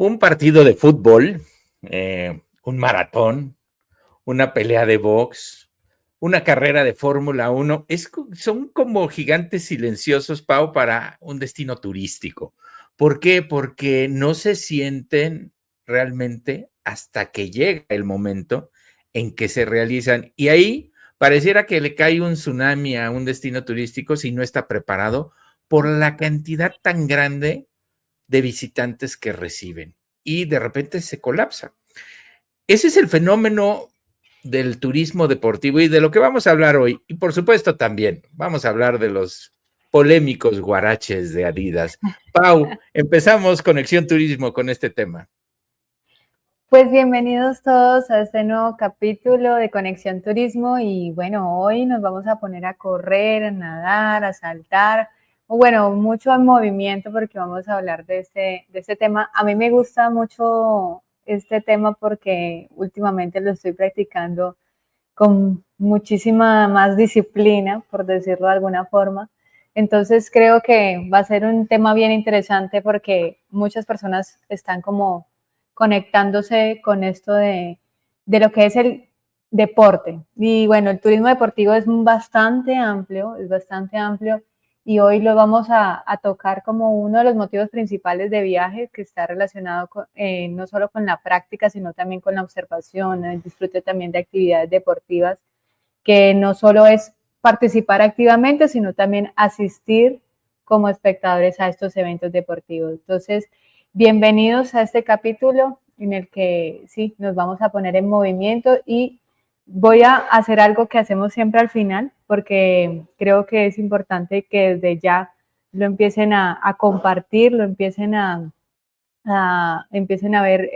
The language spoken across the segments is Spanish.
Un partido de fútbol, un maratón, una pelea de box, una carrera de Fórmula 1, son como gigantes silenciosos, Pau, para un destino turístico. ¿Por qué? Porque no se sienten realmente hasta que llega el momento en que se realizan. Y ahí pareciera que le cae un tsunami a un destino turístico si no está preparado por la cantidad tan grande de visitantes que reciben y de repente se colapsa. Ese es el fenómeno del turismo deportivo y de lo que vamos a hablar hoy. Y por supuesto también vamos a hablar de los polémicos guaraches de Adidas. Pau, empezamos Conexión Turismo con este tema. Pues bienvenidos todos a este nuevo capítulo de Conexión Turismo y bueno, hoy nos vamos a poner a correr, a nadar, a saltar, bueno, mucho en movimiento porque vamos a hablar de este tema. A mí me gusta mucho este tema porque últimamente lo estoy practicando con muchísima más disciplina, por decirlo de alguna forma. Entonces creo que va a ser un tema bien interesante porque muchas personas están como conectándose con esto de lo que es el deporte. Y bueno, el turismo deportivo es bastante amplio y hoy lo vamos a tocar como uno de los motivos principales de viaje que está relacionado no solo con la práctica, sino también con la observación, el disfrute también de actividades deportivas, que no solo es participar activamente, sino también asistir como espectadores a estos eventos deportivos. Entonces, bienvenidos a este capítulo en el que sí, nos vamos a poner en movimiento y voy a hacer algo que hacemos siempre al final, porque creo que es importante que desde ya lo empiecen a compartir, lo empiecen empiecen a ver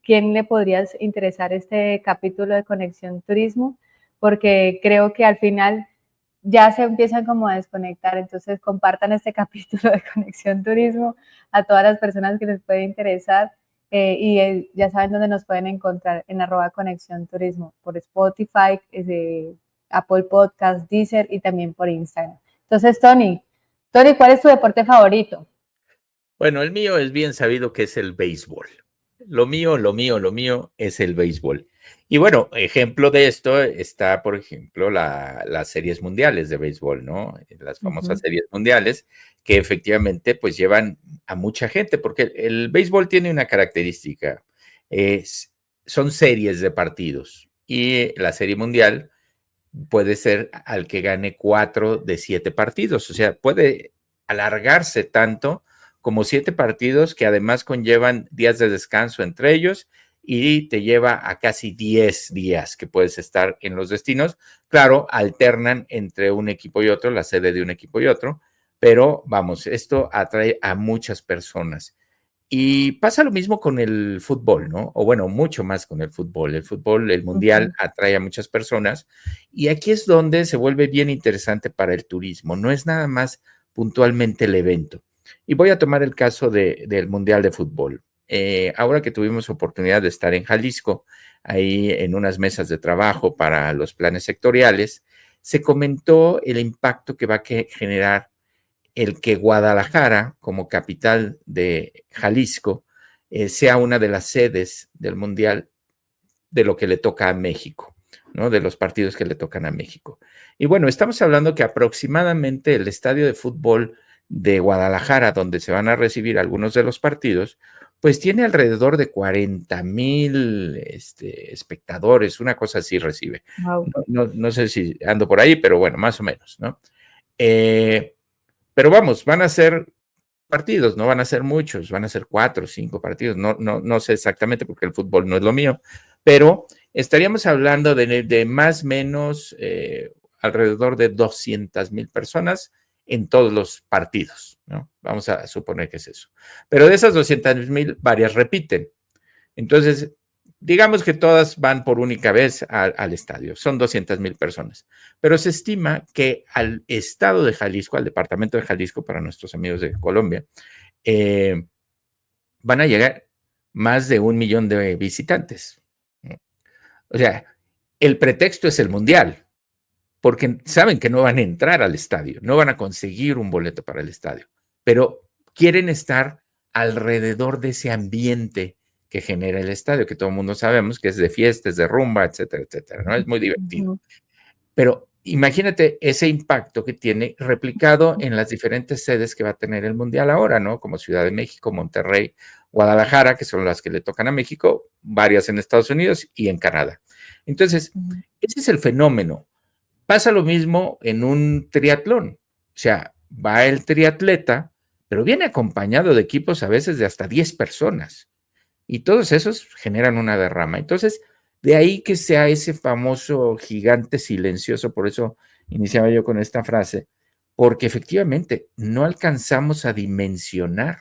quién le podría interesar este capítulo de Conexión Turismo, porque creo que al final ya se empiezan como a desconectar, entonces compartan este capítulo de Conexión Turismo a todas las personas que les puede interesar ya saben dónde nos pueden encontrar en @Conexión Turismo, por Spotify, Apple Podcast, Deezer y también por Instagram. Entonces, Tony, ¿cuál es tu deporte favorito? Bueno, el mío es bien sabido que es el béisbol. Lo mío es el béisbol. Y bueno, ejemplo de esto está, por ejemplo, las series mundiales de béisbol, ¿no? Las famosas series mundiales que efectivamente pues llevan a mucha gente, porque el béisbol tiene una característica, son series de partidos y la serie mundial puede ser al que gane 4 de 7 partidos, o sea, puede alargarse tanto como 7 partidos que además conllevan días de descanso entre ellos y te lleva a casi 10 días que puedes estar en los destinos. Claro, alternan entre un equipo y otro, la sede de un equipo y otro, pero vamos, esto atrae a muchas personas. Y pasa lo mismo con el fútbol, ¿no? O bueno, mucho más con el fútbol. El fútbol, el mundial atrae a muchas personas y aquí es donde se vuelve bien interesante para el turismo. No es nada más puntualmente el evento. Y voy a tomar el caso del mundial de fútbol. Ahora que tuvimos oportunidad de estar en Jalisco, ahí en unas mesas de trabajo para los planes sectoriales, se comentó el impacto que va a generar el que Guadalajara, como capital de Jalisco, sea una de las sedes del Mundial de lo que le toca a México, ¿no? De los partidos que le tocan a México. Y bueno, estamos hablando que aproximadamente el estadio de fútbol de Guadalajara, donde se van a recibir algunos de los partidos, pues tiene alrededor de 40,000 espectadores, una cosa así recibe. Wow. No sé si ando por ahí, pero bueno, más o menos, ¿no? Pero vamos, van a ser partidos, no van a ser muchos, van a ser 4 o 5 partidos, no sé exactamente porque el fútbol no es lo mío, pero estaríamos hablando de más o menos alrededor de 200,000 personas en todos los partidos, ¿no? Vamos a suponer que es eso. Pero de esas 200,000, varias repiten. Entonces, digamos que todas van por única vez al estadio, son 200,000 personas, pero se estima que al estado de Jalisco, al departamento de Jalisco, para nuestros amigos de Colombia, van a llegar más de 1,000,000 de visitantes. O sea, el pretexto es el mundial, porque saben que no van a entrar al estadio, no van a conseguir un boleto para el estadio, pero quieren estar alrededor de ese ambiente que genera el estadio, que todo el mundo sabemos que es de fiestas, de rumba, etcétera, etcétera, ¿no? Es muy divertido. Ujú. Pero imagínate ese impacto que tiene replicado en las diferentes sedes que va a tener el Mundial ahora, ¿no? Como Ciudad de México, Monterrey, Guadalajara, que son las que le tocan a México, varias en Estados Unidos y en Canadá. Entonces, Ujú. ese es el fenómeno. Pasa lo mismo en un triatlón. O sea, va el triatleta, pero viene acompañado de equipos a veces de hasta 10 personas. Y todos esos generan una derrama. Entonces, de ahí que sea ese famoso gigante silencioso, por eso iniciaba yo con esta frase, porque efectivamente no alcanzamos a dimensionar.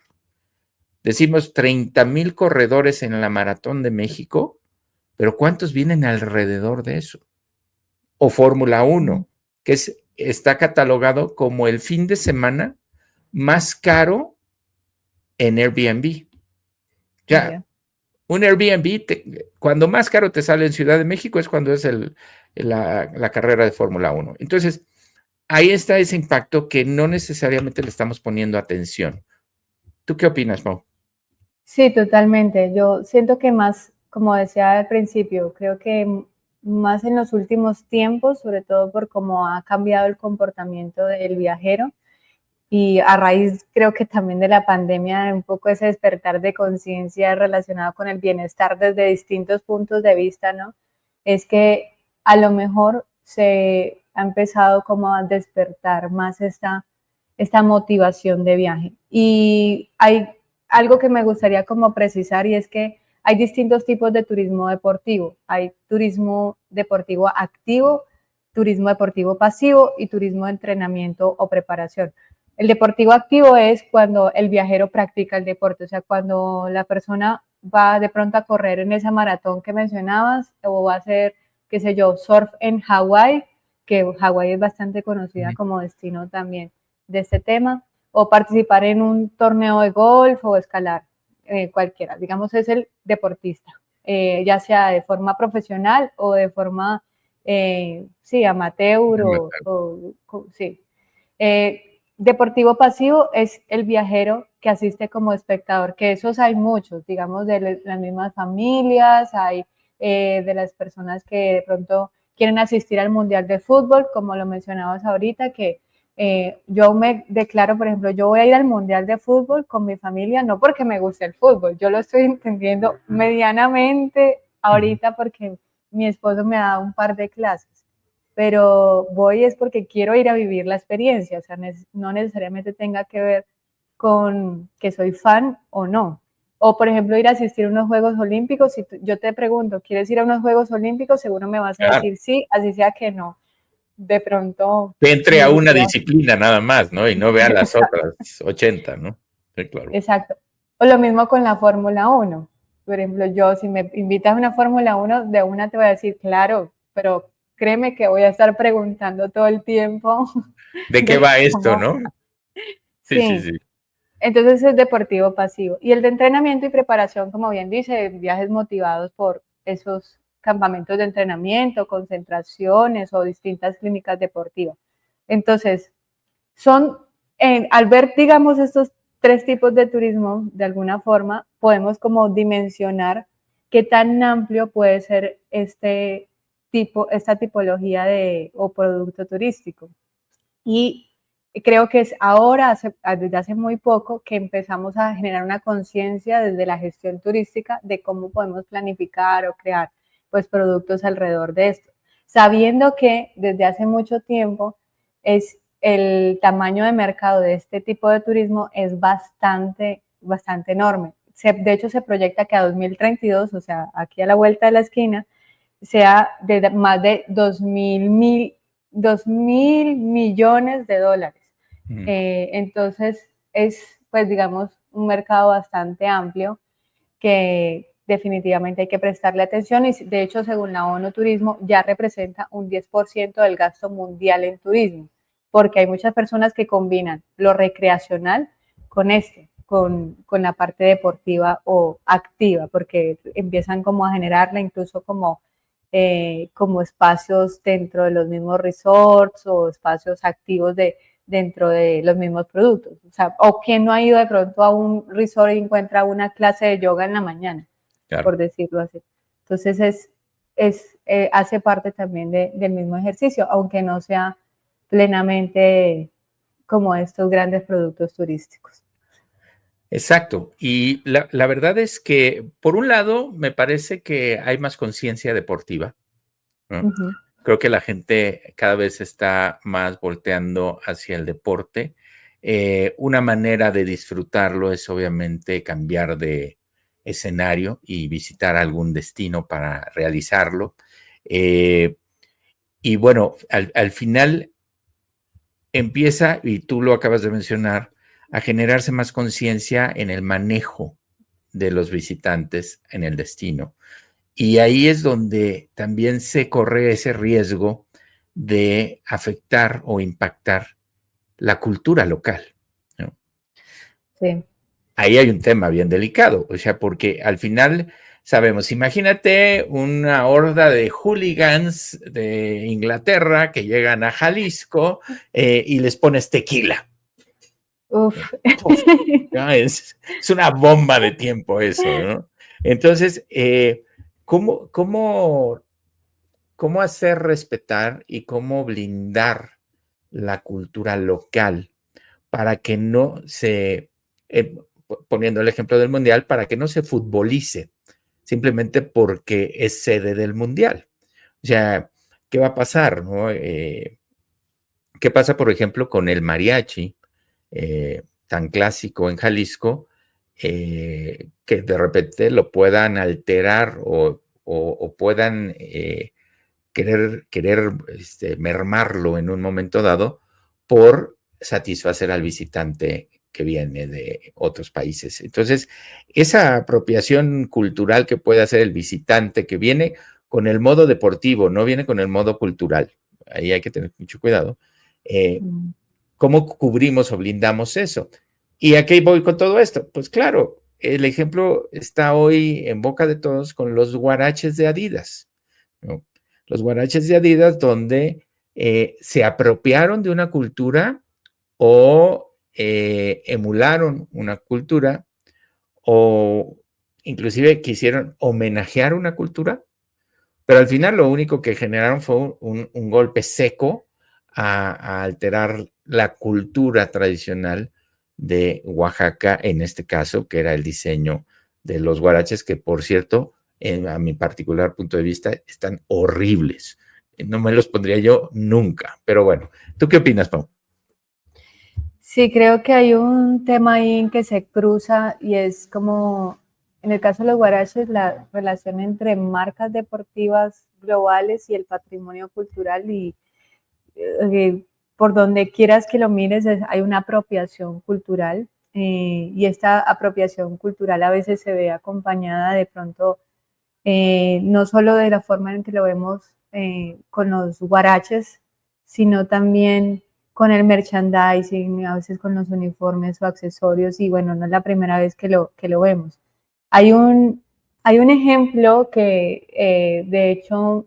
Decimos 30,000 corredores en la Maratón de México, pero ¿cuántos vienen alrededor de eso? O Fórmula Ujú. 1, que está catalogado como el fin de semana más caro en Airbnb. Ya, Mira. un Airbnb, cuando más caro te sale en Ciudad de México es cuando es la carrera de Fórmula 1. Entonces, ahí está ese impacto que no necesariamente le estamos poniendo atención. ¿Tú qué opinas, Mau? Sí, totalmente. Yo siento que más, como decía al principio, creo que más en los últimos tiempos, sobre todo por cómo ha cambiado el comportamiento del viajero y a raíz creo que también de la pandemia, un poco ese despertar de conciencia relacionado con el bienestar desde distintos puntos de vista, ¿no? Es que a lo mejor se ha empezado como a despertar más esta motivación de viaje. Y hay algo que me gustaría como precisar y es que hay distintos tipos de turismo deportivo. Hay turismo deportivo activo, turismo deportivo pasivo y turismo de entrenamiento o preparación. El deportivo activo es cuando el viajero practica el deporte, o sea, cuando la persona va de pronto a correr en esa maratón que mencionabas o va a hacer, qué sé yo, surf en Hawái, que Hawái es bastante conocida como destino también de este tema, o participar en un torneo de golf o escalar, cualquiera, digamos, es el deportista, ya sea de forma profesional o de forma, sí, amateur sí. Deportivo pasivo es el viajero que asiste como espectador, que esos hay muchos, digamos, de las mismas familias, hay de las personas que de pronto quieren asistir al Mundial de Fútbol, como lo mencionabas ahorita, que yo me declaro, por ejemplo, yo voy a ir al Mundial de Fútbol con mi familia, no porque me guste el fútbol, yo lo estoy entendiendo medianamente ahorita porque mi esposo me ha dado un par de clases, pero voy es porque quiero ir a vivir la experiencia, o sea, no necesariamente tenga que ver con que soy fan o no. O, por ejemplo, ir a asistir a unos Juegos Olímpicos, si yo te pregunto, ¿quieres ir a unos Juegos Olímpicos? Seguro me vas a Claro, decir sí, así sea que no. De pronto que entre a me una iría. disciplina nada más, ¿no? Y no vea las otras 80, ¿no? Sí, claro. Exacto. O lo mismo con la Fórmula 1. Por ejemplo, yo si me invitas a una Fórmula 1, de una te voy a decir, claro, pero créeme que voy a estar preguntando todo el tiempo ¿De qué de va esto, cómo. no? Sí, sí, Sí, sí. entonces es deportivo pasivo. Y el de entrenamiento y preparación, como bien dice, viajes motivados por esos campamentos de entrenamiento, concentraciones o distintas clínicas deportivas. Entonces, son, al ver, digamos, estos tres tipos de turismo, de alguna forma, podemos como dimensionar qué tan amplio puede ser esta tipología de, o producto turístico. Y creo que es ahora, desde hace muy poco, que empezamos a generar una conciencia desde la gestión turística de cómo podemos planificar o crear pues productos alrededor de esto, sabiendo que desde hace mucho tiempo es el tamaño de mercado de este tipo de turismo es bastante, bastante enorme. De hecho, se proyecta que a 2032, o sea, aquí a la vuelta de la esquina, sea de más de 2.000 millones de dólares. Entonces, es, pues, digamos, un mercado bastante amplio que definitivamente hay que prestarle atención y de hecho, según la ONU Turismo, ya representa un 10% del gasto mundial en turismo, porque hay muchas personas que combinan lo recreacional con la parte deportiva o activa, porque empiezan como a generarla incluso como espacios dentro de los mismos resorts o espacios activos dentro de los mismos productos. O sea, o quien no ha ido de pronto a un resort y encuentra una clase de yoga en la mañana, claro, por decirlo así. Entonces hace parte también del mismo ejercicio, aunque no sea plenamente como estos grandes productos turísticos. Exacto. Y la verdad es que, por un lado, me parece que hay más conciencia deportiva, ¿no? Uh-huh. Creo que la gente cada vez está más volteando hacia el deporte. Una manera de disfrutarlo es obviamente cambiar de escenario y visitar algún destino para realizarlo. Y bueno, al final empieza, y tú lo acabas de mencionar, a generarse más conciencia en el manejo de los visitantes en el destino. Y ahí es donde también se corre ese riesgo de afectar o impactar la cultura local, ¿no? Sí. Ahí hay un tema bien delicado, o sea, porque al final sabemos, imagínate una horda de hooligans de Inglaterra que llegan a Jalisco y les pones tequila. Uf. ¿No? Es una bomba de tiempo eso, ¿no? Entonces, ¿cómo hacer respetar y cómo blindar la cultura local para que no se, poniendo el ejemplo del Mundial, para que no se futbolice simplemente porque es sede del Mundial? O sea, ¿qué va a pasar, no? ¿Qué pasa, por ejemplo, con el mariachi tan clásico en Jalisco, que de repente lo puedan alterar o puedan querer mermarlo en un momento dado por satisfacer al visitante que viene de otros países? Entonces, esa apropiación cultural que puede hacer el visitante que viene con el modo deportivo, no viene con el modo cultural, ahí hay que tener mucho cuidado. ¿Cómo cubrimos o blindamos eso? ¿Y a qué voy con todo esto? Pues claro, el ejemplo está hoy en boca de todos con los huaraches de Adidas, ¿no? Los huaraches de Adidas donde se apropiaron de una cultura o emularon una cultura o inclusive quisieron homenajear una cultura, pero al final lo único que generaron fue un golpe seco a alterar la cultura tradicional de Oaxaca, en este caso, que era el diseño de los huaraches, que por cierto, a mi particular punto de vista, están horribles. No me los pondría yo nunca, pero bueno, ¿tú qué opinas, Pau? Sí, creo que hay un tema ahí en que se cruza y es como, en el caso de los huaraches, la relación entre marcas deportivas globales y el patrimonio cultural y por donde quieras que lo mires hay una apropiación cultural y esta apropiación cultural a veces se ve acompañada de pronto no solo de la forma en que lo vemos con los huaraches, sino también con el merchandising, a veces con los uniformes o accesorios, y bueno, no es la primera vez que lo vemos. Hay un ejemplo que de hecho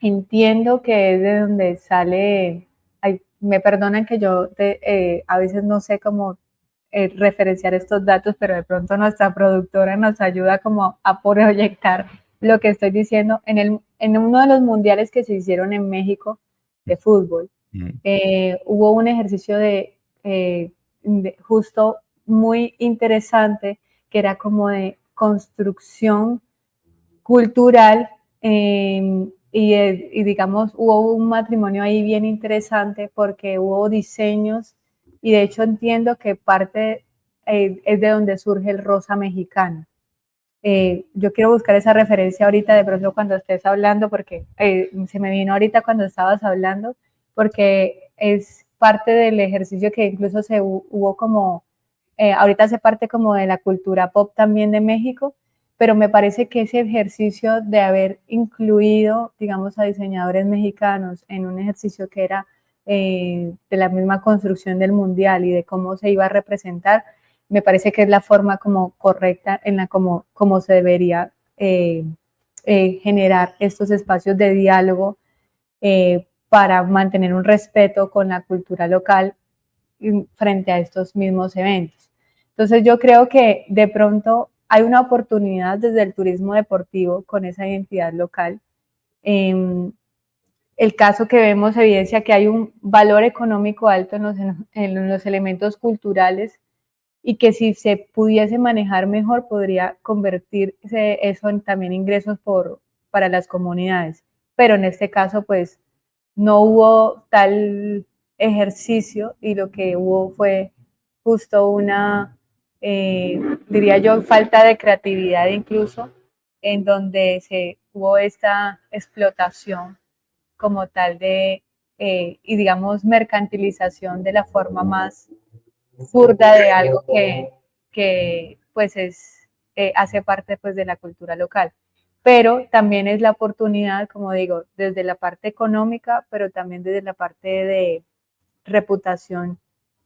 entiendo que es de donde sale, me perdonan que yo a veces no sé cómo referenciar estos datos, pero de pronto nuestra productora nos ayuda como a proyectar lo que estoy diciendo. En uno de los mundiales que se hicieron en México de fútbol, hubo un ejercicio de justo muy interesante que era como de construcción cultural y digamos hubo un matrimonio ahí bien interesante porque hubo diseños y de hecho entiendo que parte es de donde surge el rosa mexicano. Yo quiero buscar esa referencia ahorita de pronto cuando estés hablando porque se me vino ahorita cuando estabas hablando porque es parte del ejercicio que incluso hubo como, ahorita hace parte como de la cultura pop también de México, pero me parece que ese ejercicio de haber incluido, digamos, a diseñadores mexicanos en un ejercicio que era de la misma construcción del mundial y de cómo se iba a representar, me parece que es la forma como correcta en la como se debería generar estos espacios de diálogo para mantener un respeto con la cultura local frente a estos mismos eventos. Entonces yo creo que de pronto hay una oportunidad desde el turismo deportivo con esa identidad local. El caso que vemos evidencia que hay un valor económico alto en los elementos culturales y que si se pudiese manejar mejor podría convertirse eso en también ingresos para las comunidades. Pero en este caso pues no hubo tal ejercicio y lo que hubo fue justo una, diría yo, falta de creatividad incluso, en donde hubo esta explotación como tal y digamos, mercantilización de la forma más burda de algo que pues hace parte pues de la cultura local. Pero también es la oportunidad, como digo, desde la parte económica, pero también desde la parte de reputación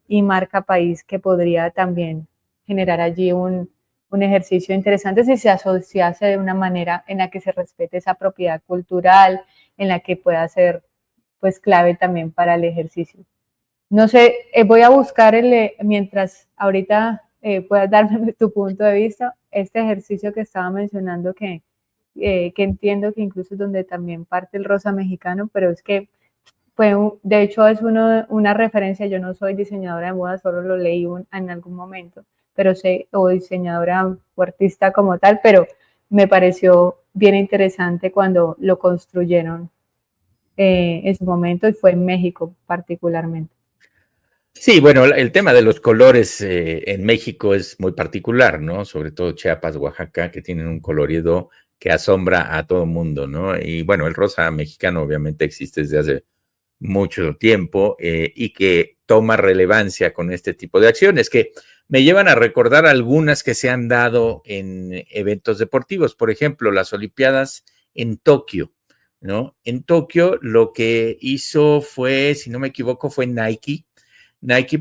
y marca país que podría también generar allí un ejercicio interesante si se asociase de una manera en la que se respete esa propiedad cultural, en la que pueda ser pues clave también para el ejercicio. No sé, voy a buscar mientras ahorita puedas darme tu punto de vista, este ejercicio que estaba mencionando que entiendo que incluso es donde también parte el rosa mexicano, pero es que de hecho es una referencia, yo no soy diseñadora de moda, solo lo leí en algún momento, pero o diseñadora o artista como tal, pero me pareció bien interesante cuando lo construyeron en su momento y fue en México particularmente. Sí, bueno, el tema de los colores en México es muy particular, ¿no? Sobre todo Chiapas, Oaxaca, que tienen un colorido que asombra a todo el mundo, ¿no? Y bueno, el rosa mexicano obviamente existe desde hace mucho tiempo y que toma relevancia con este tipo de acciones que me llevan a recordar algunas que se han dado en eventos deportivos, por ejemplo, las Olimpiadas en Tokio, ¿no? En Tokio lo que hizo fue, si no me equivoco, fue Nike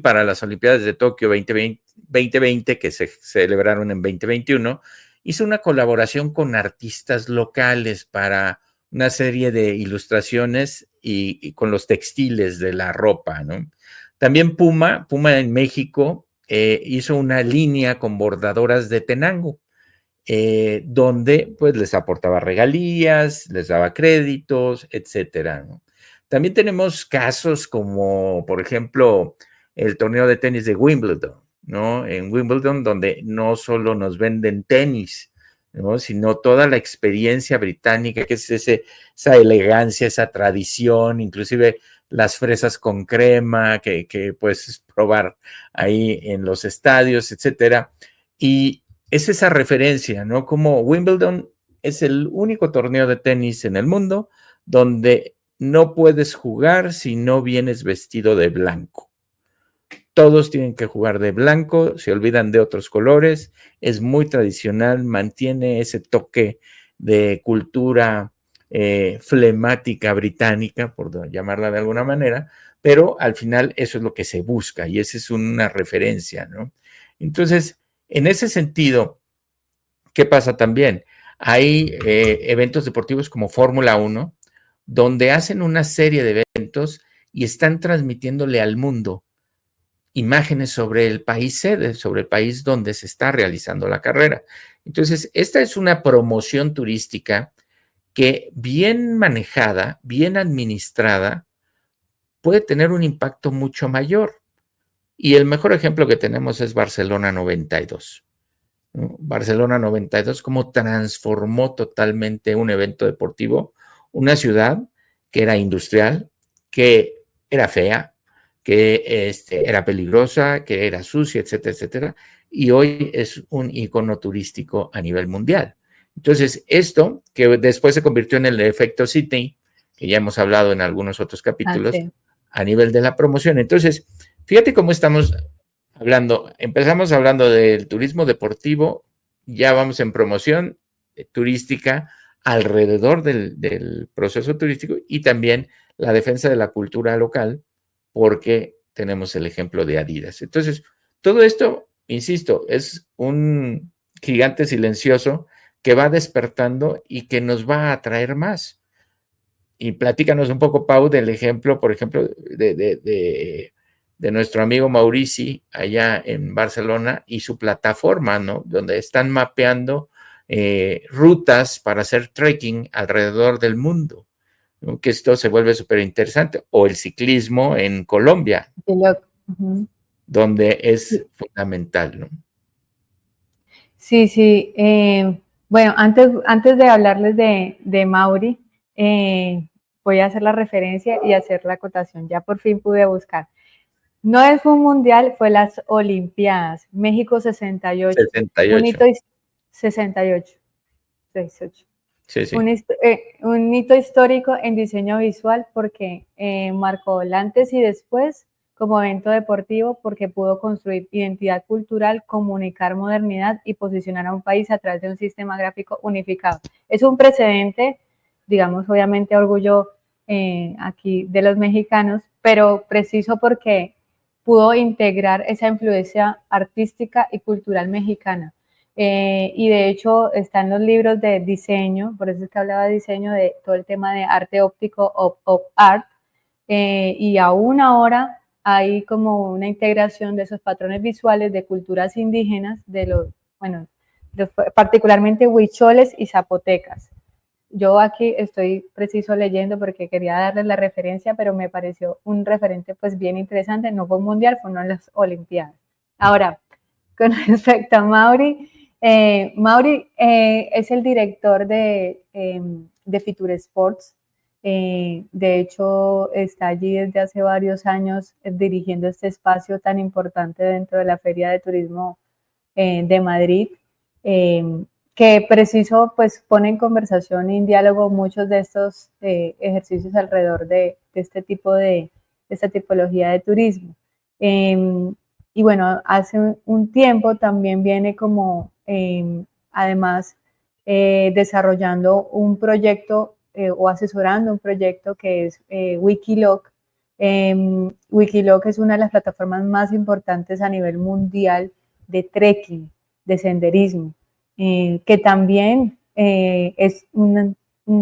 para las Olimpiadas de Tokio 2020, que se celebraron en 2021, hizo una colaboración con artistas locales para una serie de ilustraciones y con los textiles de la ropa, ¿no? También Puma en México hizo una línea con bordadoras de Tenango, donde pues les aportaba regalías, les daba créditos, etcétera, ¿no? También tenemos casos como, por ejemplo, el torneo de tenis de Wimbledon, ¿no? En Wimbledon, donde no solo nos venden tenis, ¿no? Sino toda la experiencia británica, que es esa elegancia, esa tradición, inclusive las fresas con crema que puedes probar ahí en los estadios, etcétera. Y es esa referencia, ¿no? Como Wimbledon es el único torneo de tenis en el mundo donde no puedes jugar si no vienes vestido de blanco. Todos tienen que jugar de blanco, se olvidan de otros colores, es muy tradicional, mantiene ese toque de cultura flemática británica, por llamarla de alguna manera, pero al final eso es lo que se busca y esa es una referencia, ¿no? Entonces, en ese sentido, ¿qué pasa también? Hay eventos deportivos como Fórmula 1, donde hacen una serie de eventos y están transmitiéndole al mundo imágenes sobre el país sede, sobre el país donde se está realizando la carrera. Entonces, esta es una promoción turística que bien manejada, bien administrada, puede tener un impacto mucho mayor. Y el mejor ejemplo que tenemos es Barcelona 92. ¿No? Barcelona 92, cómo transformó totalmente un evento deportivo, una ciudad que era industrial, que era fea, que era peligrosa, que era sucia, etcétera, etcétera, y hoy es un icono turístico a nivel mundial. Entonces, esto, que después se convirtió en el efecto Sydney, que ya hemos hablado en algunos otros capítulos, a nivel de la promoción. Entonces, fíjate cómo estamos empezamos hablando del turismo deportivo, ya vamos en promoción turística alrededor del proceso turístico y también la defensa de la cultura local, porque tenemos el ejemplo de Adidas. Entonces, todo esto, insisto, es un gigante silencioso que va despertando y que nos va a atraer más. Y platícanos un poco, Pau, del ejemplo, por ejemplo, de de nuestro amigo Maurici allá en Barcelona y su plataforma, ¿no? Donde están mapeando rutas para hacer trekking alrededor del mundo, ¿no? Que esto se vuelve súper interesante. O el ciclismo en Colombia, donde es fundamental, ¿no? Sí, sí. Bueno, antes de hablarles de Mauri, voy a hacer la referencia y hacer la acotación. Ya por fin pude buscar. No fue un mundial, fue las Olimpiadas. México 68. 68. 68. 68. Sí, sí. Un hito histórico en diseño visual porque marcó el antes y después como evento deportivo porque pudo construir identidad cultural, comunicar modernidad y posicionar a un país a través de un sistema gráfico unificado. Es un precedente, digamos, obviamente orgullo aquí de los mexicanos, pero preciso porque pudo integrar esa influencia artística y cultural mexicana. Y de hecho están los libros de diseño, por eso es que hablaba de diseño, de todo el tema de arte óptico, of art, y aún ahora hay como una integración de esos patrones visuales de culturas indígenas, de los, bueno, particularmente huicholes y zapotecas. Yo aquí estoy preciso leyendo porque quería darles la referencia, pero me pareció un referente pues bien interesante, no fue un mundial, fue una de las Olimpiadas. Ahora, con respecto a Mauri, Mauri es el director de Future Sports. De hecho, está allí desde hace varios años dirigiendo este espacio tan importante dentro de la Feria de Turismo de Madrid, que preciso pues pone en conversación y en diálogo muchos de estos ejercicios alrededor de este tipo de esta tipología de turismo. Y bueno, hace un tiempo también viene como, además, desarrollando un proyecto o asesorando un proyecto que es Wikiloc. Wikiloc es una de las plataformas más importantes a nivel mundial de trekking, de senderismo, que también es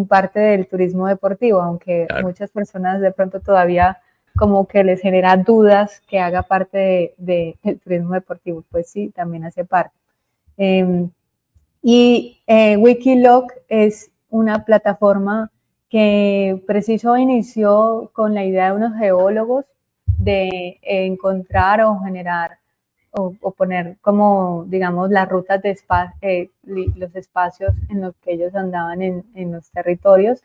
parte del turismo deportivo, aunque claro, muchas personas de pronto todavía como que les genera dudas que haga parte del turismo deportivo, pues sí, también hace parte. Wikiloc es una plataforma que preciso inició con la idea de unos geólogos de encontrar o generar o poner como, digamos, las rutas de los espacios en los que ellos andaban en los territorios.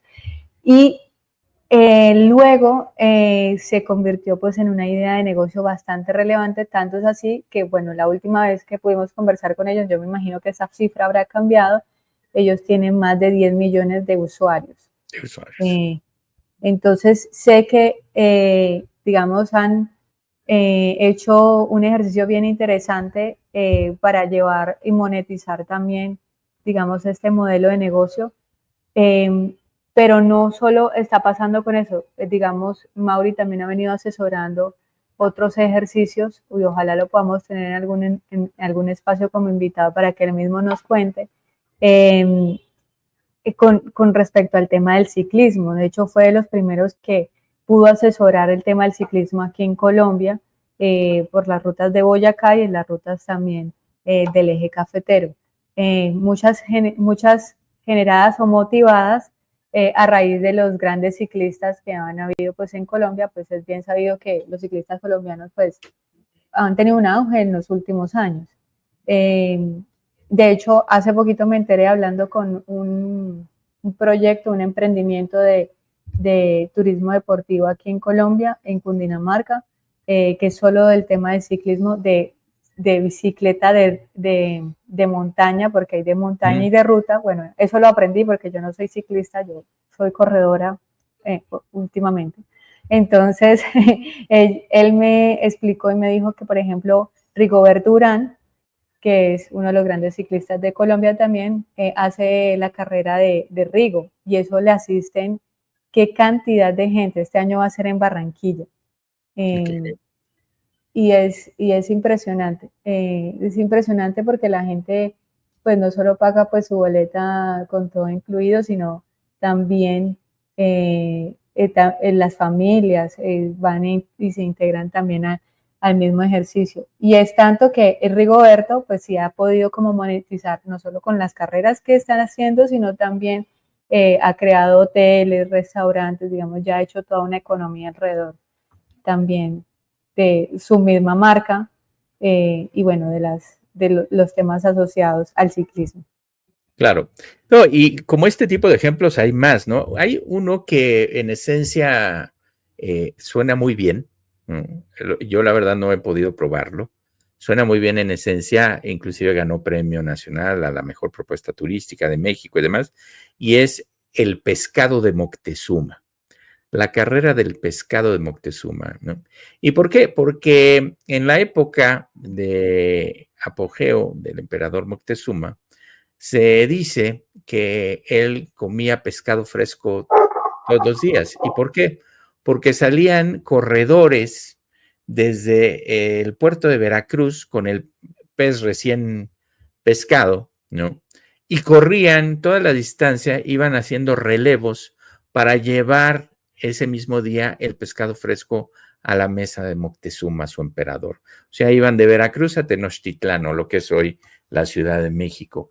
Y luego se convirtió pues en una idea de negocio bastante relevante, tanto es así que, bueno, la última vez que pudimos conversar con ellos, yo me imagino que esa cifra habrá cambiado, ellos tienen más de 10 millones de usuarios. Entonces, sé que, digamos, han hecho un ejercicio bien interesante para llevar y monetizar también, digamos, este modelo de negocio. Pero no solo está pasando con eso, digamos, Mauri también ha venido asesorando otros ejercicios y ojalá lo podamos tener en algún espacio como invitado para que él mismo nos cuente con respecto al tema del ciclismo. De hecho, fue de los primeros que pudo asesorar el tema del ciclismo aquí en Colombia por las rutas de Boyacá y en las rutas también del eje cafetero. Muchas generadas o motivadas a raíz de los grandes ciclistas que han habido pues en Colombia, pues es bien sabido que los ciclistas colombianos pues han tenido un auge en los últimos años. De hecho, hace poquito me enteré hablando con un proyecto, un emprendimiento de turismo deportivo aquí en Colombia, en Cundinamarca, que es solo del tema del ciclismo, de bicicleta de montaña, porque hay de montaña y de ruta. Bueno, eso lo aprendí porque yo no soy ciclista, yo soy corredora últimamente. Entonces, él me explicó y me dijo que, por ejemplo, Rigoberto Urán, que es uno de los grandes ciclistas de Colombia también, hace la carrera de Rigo y eso le asisten qué cantidad de gente. Este año va a ser en Barranquilla. Y es impresionante. Es impresionante porque la gente pues no solo paga pues su boleta con todo incluido, sino también las familias van y se integran también al mismo ejercicio. Y es tanto que el Rigoberto pues sí ha podido como monetizar no solo con las carreras que están haciendo, sino también ha creado hoteles, restaurantes, digamos, ya ha hecho toda una economía alrededor también de su misma marca y bueno, los temas asociados al ciclismo. Claro. No, y como este tipo de ejemplos hay más, ¿no? Hay uno que en esencia suena muy bien. Yo la verdad no he podido probarlo. Suena muy bien en esencia, inclusive ganó premio nacional a la mejor propuesta turística de México y demás, y es el pescado de Moctezuma, la carrera del pescado de Moctezuma, ¿no? ¿Y por qué? Porque en la época de apogeo del emperador Moctezuma, se dice que él comía pescado fresco todos los días. ¿Y por qué? Porque salían corredores desde el puerto de Veracruz con el pez recién pescado, ¿no? Y corrían toda la distancia, iban haciendo relevos para llevar ese mismo día el pescado fresco a la mesa de Moctezuma, su emperador. O sea, iban de Veracruz a Tenochtitlán, o lo que es hoy la Ciudad de México.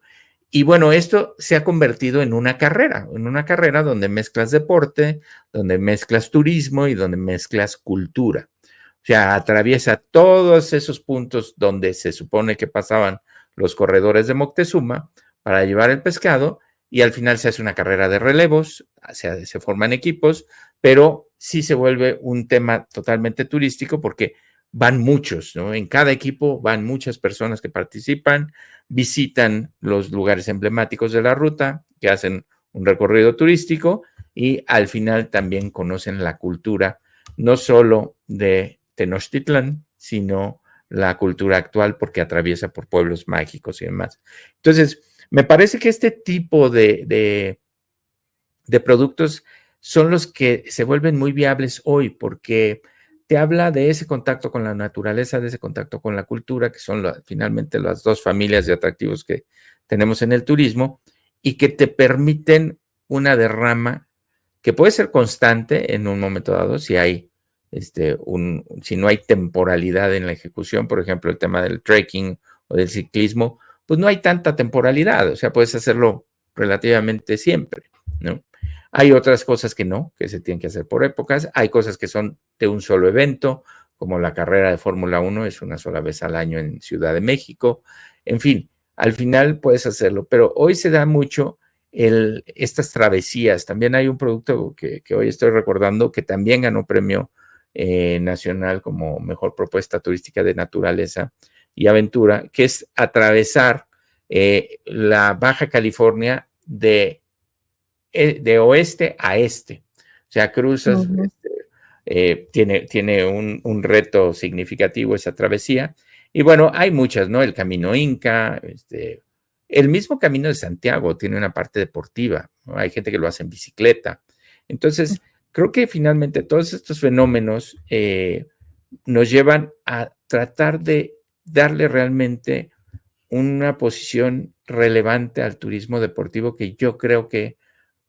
Y bueno, esto se ha convertido en una carrera donde mezclas deporte, donde mezclas turismo y donde mezclas cultura. O sea, atraviesa todos esos puntos donde se supone que pasaban los corredores de Moctezuma para llevar el pescado y al final se hace una carrera de relevos, se forman equipos, pero sí se vuelve un tema totalmente turístico porque van muchos, ¿no? En cada equipo van muchas personas que participan, visitan los lugares emblemáticos de la ruta, que hacen un recorrido turístico y al final también conocen la cultura, no solo de Tenochtitlán, sino la cultura actual porque atraviesa por pueblos mágicos y demás. Entonces, me parece que este tipo de productos son los que se vuelven muy viables hoy porque te habla de ese contacto con la naturaleza, de ese contacto con la cultura, que son finalmente las dos familias de atractivos que tenemos en el turismo y que te permiten una derrama que puede ser constante en un momento dado si hay si no hay temporalidad en la ejecución, por ejemplo, el tema del trekking o del ciclismo, pues no hay tanta temporalidad, o sea, puedes hacerlo relativamente siempre, ¿no? Hay otras cosas que no, que se tienen que hacer por épocas, hay cosas que son de un solo evento, como la carrera de Fórmula 1 es una sola vez al año en Ciudad de México, en fin, al final puedes hacerlo, pero hoy se da mucho estas travesías. También hay un producto que hoy estoy recordando que también ganó premio nacional como mejor propuesta turística de naturaleza y aventura, que es atravesar la Baja California de oeste a este. O sea, cruzas, tiene un reto significativo esa travesía. Y bueno, hay muchas, ¿no? El Camino Inca, el mismo Camino de Santiago tiene una parte deportiva, ¿no? Hay gente que lo hace en bicicleta. Entonces, creo que finalmente todos estos fenómenos nos llevan a tratar de darle realmente una posición relevante al turismo deportivo que yo creo que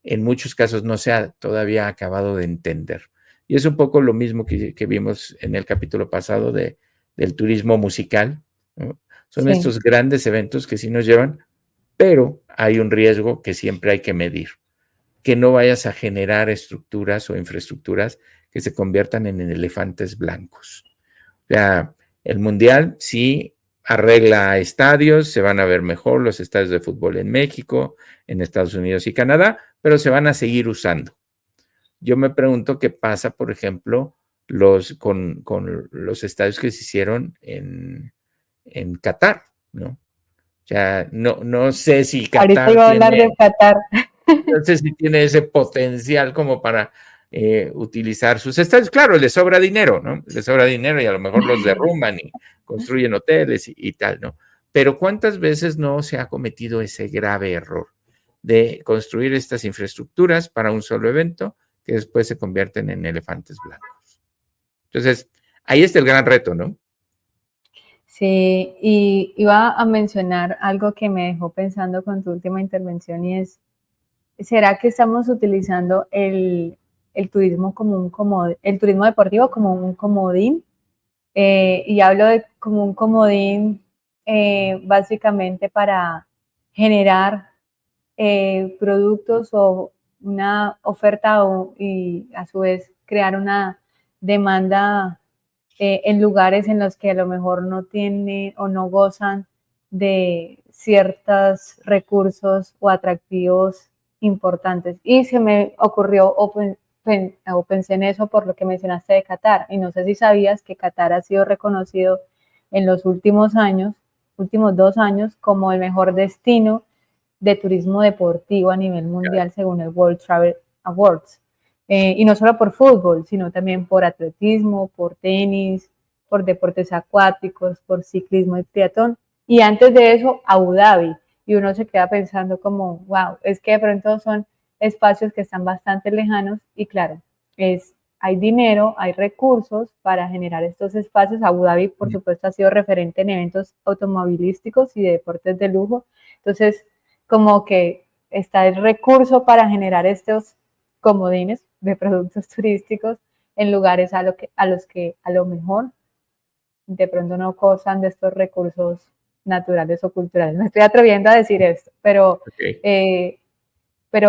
en muchos casos no se ha todavía acabado de entender. Y es un poco lo mismo que vimos en el capítulo pasado del turismo musical, ¿no? Son estos grandes eventos que sí nos llevan, pero hay un riesgo que siempre hay que medir, que no vayas a generar estructuras o infraestructuras que se conviertan en elefantes blancos. O sea, el Mundial sí arregla estadios, se van a ver mejor los estadios de fútbol en México, en Estados Unidos y Canadá, pero se van a seguir usando. Yo me pregunto qué pasa, por ejemplo, con los estadios que se hicieron en Qatar, ¿no? O sea, no sé si Ahorita Qatar iba a hablar de tiene, Qatar. no sé si tiene ese potencial como para utilizar sus estadios. Claro, les sobra dinero, ¿no? Les sobra dinero y a lo mejor los derrumban y construyen hoteles y tal, ¿no? Pero ¿cuántas veces no se ha cometido ese grave error de construir estas infraestructuras para un solo evento que después se convierten en elefantes blancos? Entonces, ahí está el gran reto, ¿no? Sí, y iba a mencionar algo que me dejó pensando con tu última intervención y es, ¿será que estamos utilizando el turismo como el turismo deportivo como un comodín y hablo de como un comodín básicamente para generar productos o una oferta y a su vez crear una demanda en lugares en los que a lo mejor no tienen o no gozan de ciertos recursos o atractivos importantes. Y se me ocurrió o pensé en eso por lo que mencionaste de Qatar. Y no sé si sabías que Qatar ha sido reconocido en los últimos 2 años, como el mejor destino de turismo deportivo a nivel mundial según el World Travel Awards. Y no solo por fútbol, sino también por atletismo, por tenis, por deportes acuáticos, por ciclismo y triatlón. Y antes de eso, Abu Dhabi. Y uno se queda pensando como, wow, es que de pronto son espacios que están bastante lejanos y claro, hay dinero, hay recursos para generar estos espacios. Abu Dhabi, por supuesto, ha sido referente en eventos automovilísticos y de deportes de lujo. Entonces, como que está el recurso para generar estos comodines de productos turísticos en lugares a los que a lo mejor de pronto no gozan de estos recursos naturales o culturales. Me estoy atreviendo a decir esto, pero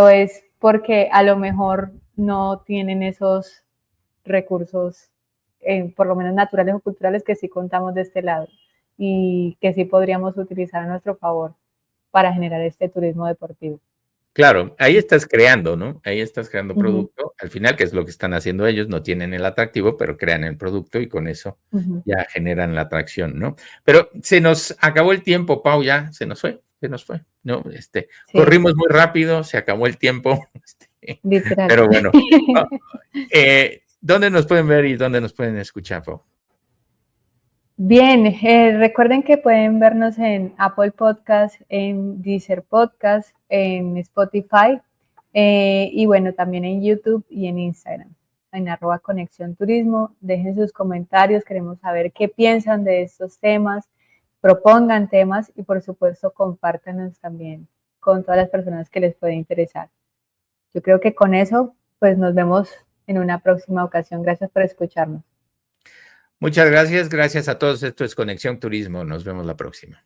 es porque a lo mejor no tienen esos recursos, por lo menos naturales o culturales, que sí contamos de este lado y que sí podríamos utilizar a nuestro favor para generar este turismo deportivo. Claro, ahí estás creando, ¿no? Ahí estás creando producto. Al final, que es lo que están haciendo ellos, no tienen el atractivo, pero crean el producto y con eso ya generan la atracción, ¿no? Pero se nos acabó el tiempo, Pau, ya se nos fue, ¿no? Sí. Corrimos muy rápido, se acabó el tiempo. Literal. Pero bueno, ¿dónde nos pueden ver y dónde nos pueden escuchar, Pau? Bien, recuerden que pueden vernos en Apple Podcast, en Deezer Podcast, en Spotify y bueno, también en YouTube y en Instagram, en @Conexión Turismo. Dejen sus comentarios, queremos saber qué piensan de estos temas, propongan temas y por supuesto compártanos también con todas las personas que les puede interesar. Yo creo que con eso, pues nos vemos en una próxima ocasión. Gracias por escucharnos. Muchas gracias, gracias a todos. Esto es Conexión Turismo. Nos vemos la próxima.